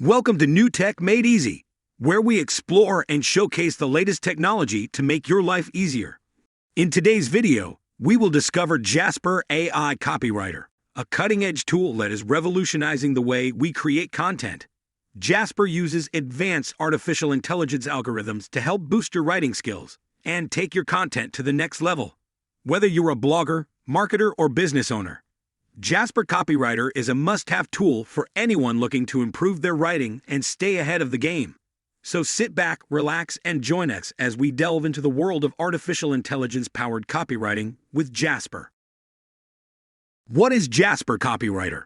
Welcome to New Tech Made Easy, where we explore and showcase the latest technology to make your life easier. In today's video, we will discover Jasper AI Copywriter, a cutting-edge tool that is revolutionizing the way we create content. Jasper uses advanced artificial intelligence algorithms to help boost your writing skills and take your content to the next level. Whether you're a blogger, marketer, or business owner, Jasper Copywriter is a must-have tool for anyone looking to improve their writing and stay ahead of the game. So sit back, relax, and join us as we delve into the world of artificial intelligence-powered copywriting with Jasper. What is Jasper Copywriter?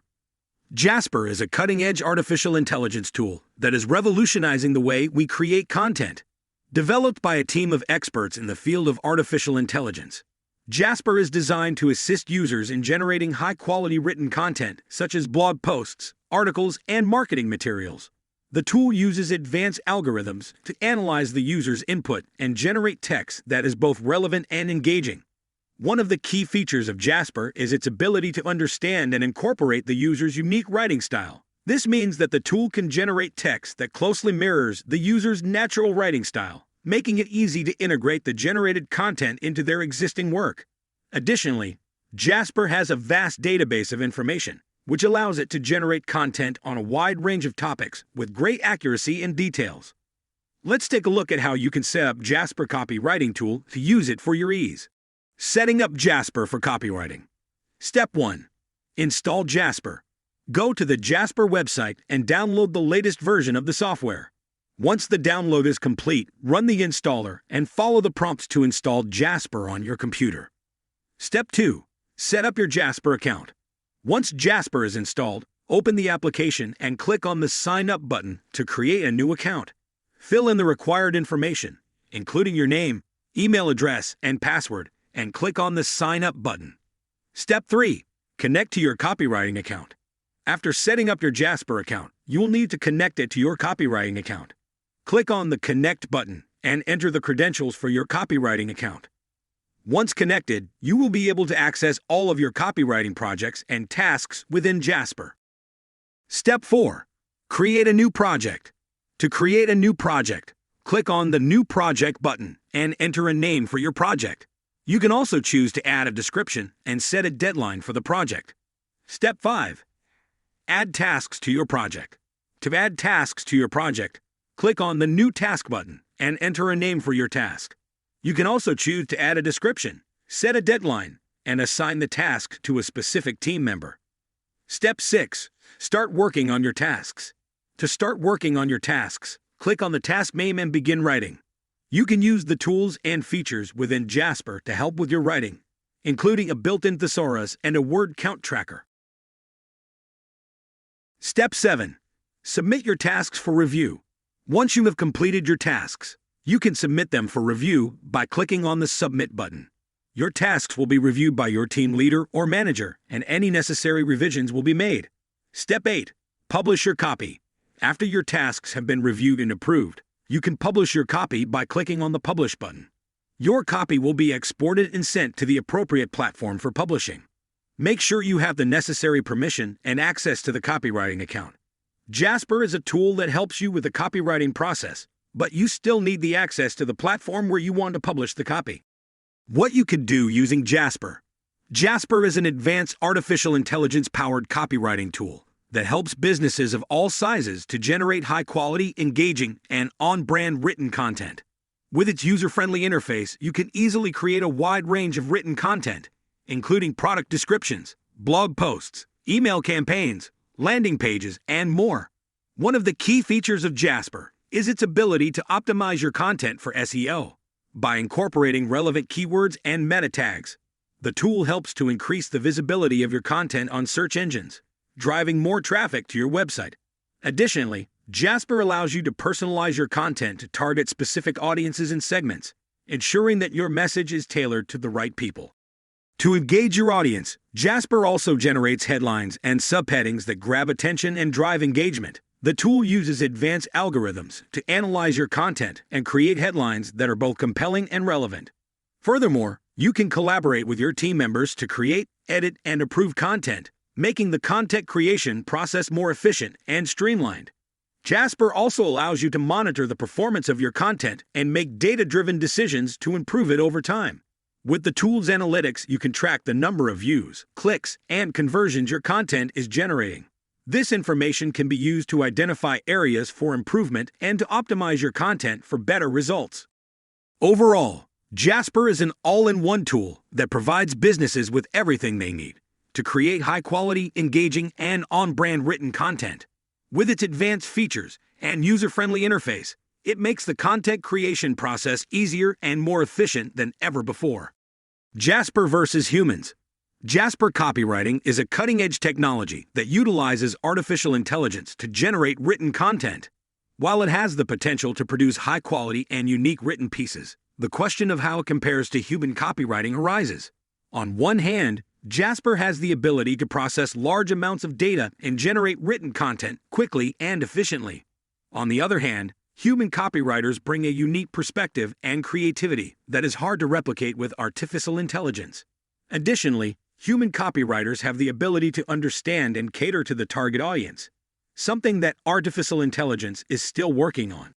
Jasper is a cutting-edge artificial intelligence tool that is revolutionizing the way we create content. Developed by a team of experts in the field of artificial intelligence, Jasper is designed to assist users in generating high-quality written content such as blog posts, articles, and marketing materials. The tool uses advanced algorithms to analyze the user's input and generate text that is both relevant and engaging. One of the key features of Jasper is its ability to understand and incorporate the user's unique writing style. This means that the tool can generate text that closely mirrors the user's natural writing style, making it easy to integrate the generated content into their existing work. Additionally, Jasper has a vast database of information, which allows it to generate content on a wide range of topics with great accuracy and details. Let's take a look at how you can set up Jasper Copywriting tool to use it for your ease. Setting up Jasper for copywriting. Step 1. Install Jasper. Go to the Jasper website and download the latest version of the software. Once the download is complete, run the installer and follow the prompts to install Jasper on your computer. Step 2. Set up your Jasper account. Once Jasper is installed, open the application and click on the Sign Up button to create a new account. Fill in the required information, including your name, email address, and password, and click on the Sign Up button. Step 3. Connect to your copywriting account. After setting up your Jasper account, you will need to connect it to your copywriting account. Click on the Connect button and enter the credentials for your copywriting account. Once connected, you will be able to access all of your copywriting projects and tasks within Jasper. Step 4. Create a new project. To create a new project, click on the New Project button and enter a name for your project. You can also choose to add a description and set a deadline for the project. Step 5. Add tasks to your project. To add tasks to your project, click on the New Task button and enter a name for your task. You can also choose to add a description, set a deadline, and assign the task to a specific team member. Step 6. Start working on your tasks. To start working on your tasks, click on the task name and begin writing. You can use the tools and features within Jasper to help with your writing, including a built-in thesaurus and a word count tracker. Step 7. Submit your tasks for review. Once you have completed your tasks, you can submit them for review by clicking on the Submit button. Your tasks will be reviewed by your team leader or manager, and any necessary revisions will be made. Step 8. Publish your copy. After your tasks have been reviewed and approved, you can publish your copy by clicking on the Publish button. Your copy will be exported and sent to the appropriate platform for publishing. Make sure you have the necessary permission and access to the copywriting account. Jasper is a tool that helps you with the copywriting process, but you still need the access to the platform where you want to publish the copy. What you can do using Jasper. Jasper is an advanced artificial intelligence-powered copywriting tool that helps businesses of all sizes to generate high-quality, engaging, and on-brand written content. With its user-friendly interface, you can easily create a wide range of written content, including product descriptions, blog posts, email campaigns, landing pages, and more. One of the key features of Jasper is its ability to optimize your content for SEO. By incorporating relevant keywords and meta tags, the tool helps to increase the visibility of your content on search engines, driving more traffic to your website. Additionally, Jasper allows you to personalize your content to target specific audiences and segments, ensuring that your message is tailored to the right people. To engage your audience, Jasper also generates headlines and subheadings that grab attention and drive engagement. The tool uses advanced algorithms to analyze your content and create headlines that are both compelling and relevant. Furthermore, you can collaborate with your team members to create, edit, and approve content, making the content creation process more efficient and streamlined. Jasper also allows you to monitor the performance of your content and make data-driven decisions to improve it over time. With the tool's analytics, you can track the number of views, clicks, and conversions your content is generating. This information can be used to identify areas for improvement and to optimize your content for better results. Overall, Jasper is an all-in-one tool that provides businesses with everything they need to create high-quality, engaging, and on-brand written content. With its advanced features and user-friendly interface, it makes the content creation process easier and more efficient than ever before. Jasper versus humans. Jasper Copywriting is a cutting-edge technology that utilizes artificial intelligence to generate written content. While it has the potential to produce high-quality and unique written pieces, the question of how it compares to human copywriting arises. On one hand, Jasper has the ability to process large amounts of data and generate written content quickly and efficiently. On the other hand, human copywriters bring a unique perspective and creativity that is hard to replicate with artificial intelligence. Additionally, human copywriters have the ability to understand and cater to the target audience, something that artificial intelligence is still working on.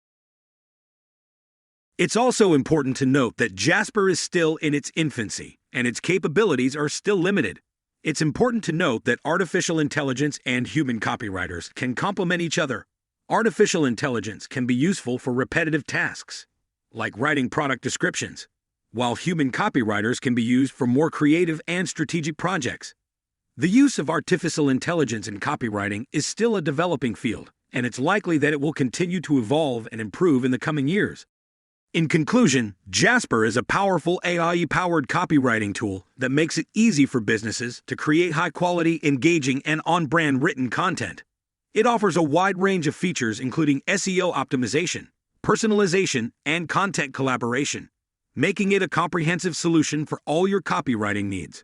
It's also important to note that Jasper is still in its infancy, and its capabilities are still limited. It's important to note that artificial intelligence and human copywriters can complement each other. Artificial intelligence can be useful for repetitive tasks, like writing product descriptions, while human copywriters can be used for more creative and strategic projects. The use of artificial intelligence in copywriting is still a developing field, and it's likely that it will continue to evolve and improve in the coming years. In conclusion, Jasper is a powerful AI-powered copywriting tool that makes it easy for businesses to create high-quality, engaging, and on-brand written content. It offers a wide range of features including SEO optimization, personalization, and content collaboration, making it a comprehensive solution for all your copywriting needs.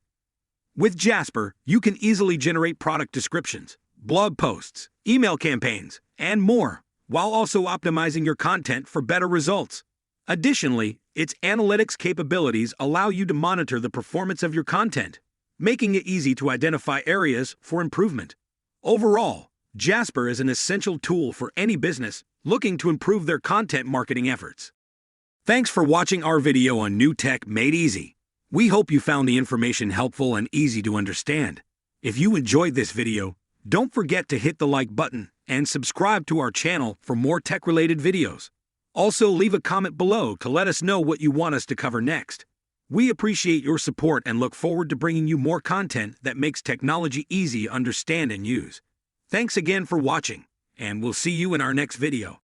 With Jasper, you can easily generate product descriptions, blog posts, email campaigns, and more, while also optimizing your content for better results. Additionally, its analytics capabilities allow you to monitor the performance of your content, making it easy to identify areas for improvement. Overall, Jasper is an essential tool for any business looking to improve their content marketing efforts. Thanks for watching our video on New Tech Made Easy. We hope you found the information helpful and easy to understand. If you enjoyed this video, don't forget to hit the like button and subscribe to our channel for more tech-related videos. Also, leave a comment below to let us know what you want us to cover next. We appreciate your support and look forward to bringing you more content that makes technology easy to understand and use. Thanks again for watching, and we'll see you in our next video.